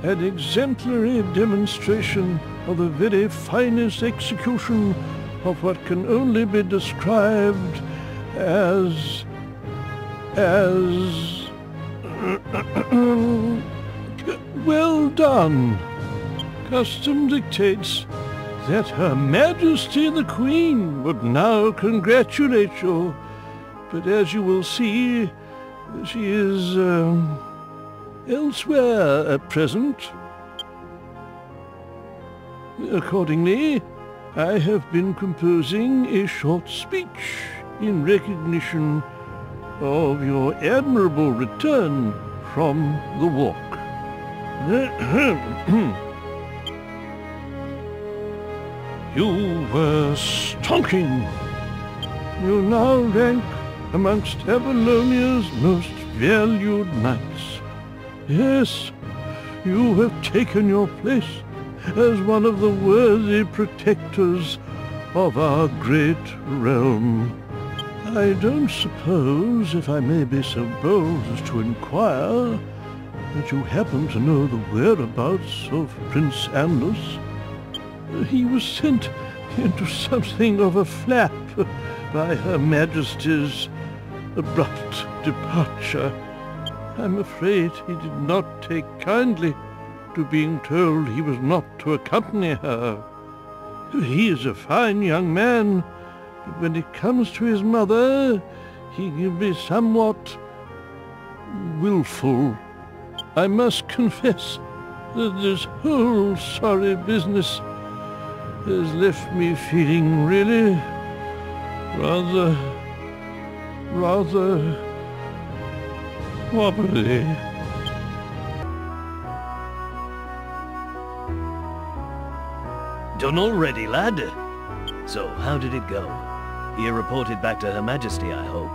an exemplary demonstration of the very finest execution of what can only be described as well done. Custom dictates that Her Majesty the Queen would now congratulate you, but as you will see, she is elsewhere at present. Accordingly, I have been composing a short speech in recognition of your admirable return from the walk. You were stonking. You now rank amongst Avalonia's most valued knights. Yes, you have taken your place as one of the worthy protectors of our great realm. I don't suppose, if I may be so bold as to inquire, that you happen to know the whereabouts of Prince Anlace. He was sent into something of a flap by Her Majesty's abrupt departure. I'm afraid he did not take kindly to being told he was not to accompany her. He is a fine young man, but when it comes to his mother, he can be somewhat willful. I must confess that this whole sorry business has left me feeling really rather wobbly. Done already, lad? So, how did it go? You reported back to Her Majesty, I hope.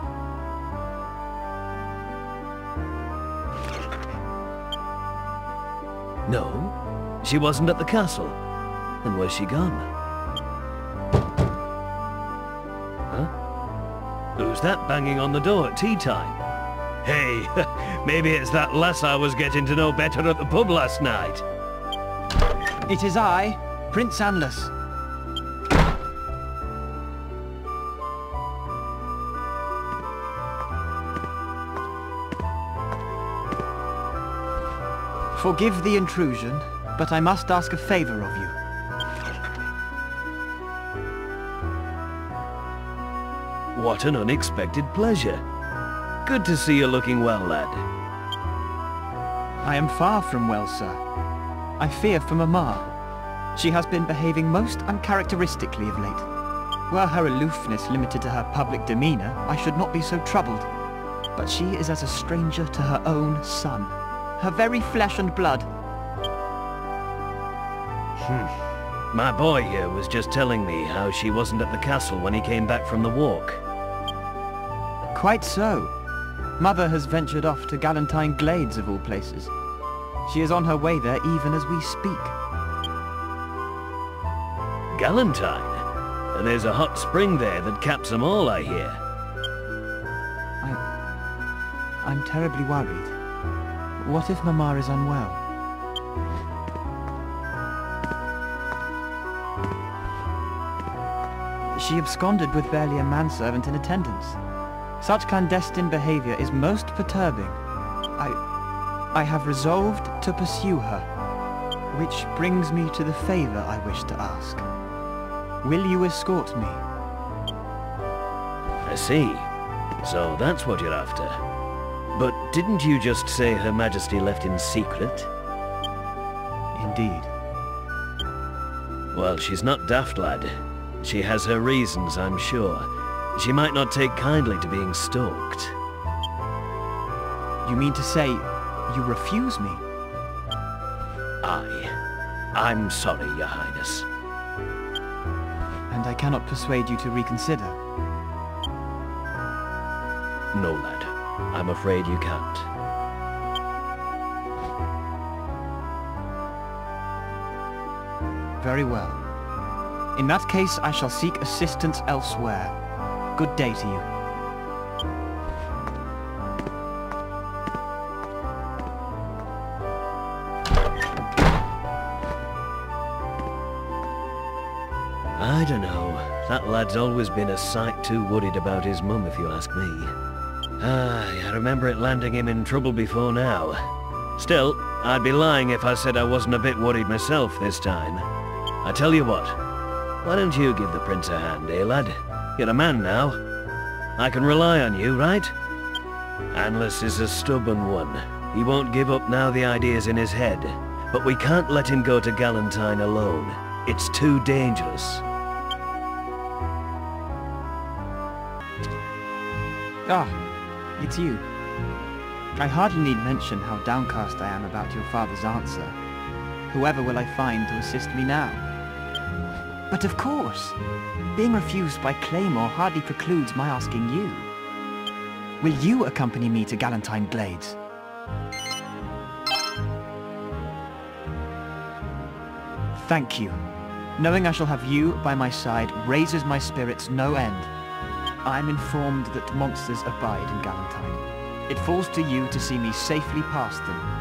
No? She wasn't at the castle? Then where's she gone? Huh? Who's that banging on the door at tea time? Hey, maybe it's that lass I was getting to know better at the pub last night. It is I, Prince Anlace. Forgive the intrusion, but I must ask a favor of you. What an unexpected pleasure. Good to see you looking well, lad. I am far from well, sir. I fear for Mamma. She has been behaving most uncharacteristically of late. Were her aloofness limited to her public demeanor, I should not be so troubled. But she is as a stranger to her own son. Her very flesh and blood. My boy here was just telling me how she wasn't at the castle when he came back from the walk. Quite so. Mother has ventured off to Galantyne Glades, of all places. She is on her way there even as we speak. Galantyne? There's a hot spring there that caps them all, I hear. I'm terribly worried. What if Mamma is unwell? She absconded with barely a manservant in attendance. Such clandestine behavior is most perturbing. I have resolved to pursue her, which brings me to the favor I wish to ask. Will you escort me? I see. So that's what you're after. But didn't you just say Her Majesty left in secret? Indeed. Well, she's not daft, lad. She has her reasons, I'm sure. She might not take kindly to being stalked. You mean to say you refuse me? I'm sorry, Your Highness. And I cannot persuade you to reconsider? No, lad. I'm afraid you can't. Very well. In that case, I shall seek assistance elsewhere. Good day to you. don't know. That lad's always been a sight too worried about his mum, if you ask me. I remember it landing him in trouble before now. Still, I'd be lying if I said I wasn't a bit worried myself this time. I tell you what, why don't you give the prince a hand, eh, lad? You're a man now. I can rely on you, right? Anlace is a stubborn one. He won't give up now the idea's in his head. But we can't let him go to Galantyne alone. It's too dangerous. Ah, it's you. I hardly need mention how downcast I am about your father's answer. Whoever will I find to assist me now? But of course, being refused by Claymore hardly precludes my asking you. Will you accompany me to Galantyne Glades? Thank you. Knowing I shall have you by my side raises my spirits no end. I am informed that monsters abide in Galantyne. It falls to you to see me safely past them.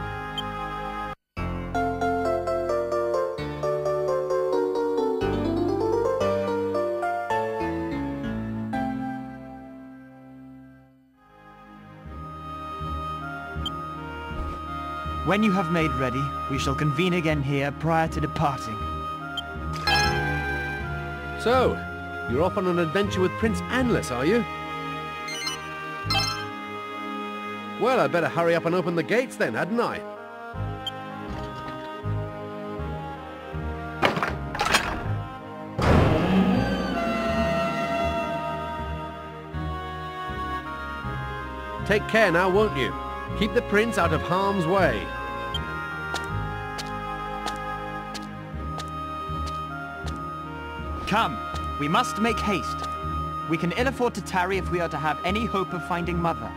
When you have made ready, we shall convene again here prior to departing. So, you're off on an adventure with Prince Anlace, are you? Well, I'd better hurry up and open the gates then, hadn't I? Take care now, won't you? Keep the prince out of harm's way. Come, we must make haste. We can ill afford to tarry if we are to have any hope of finding Mother.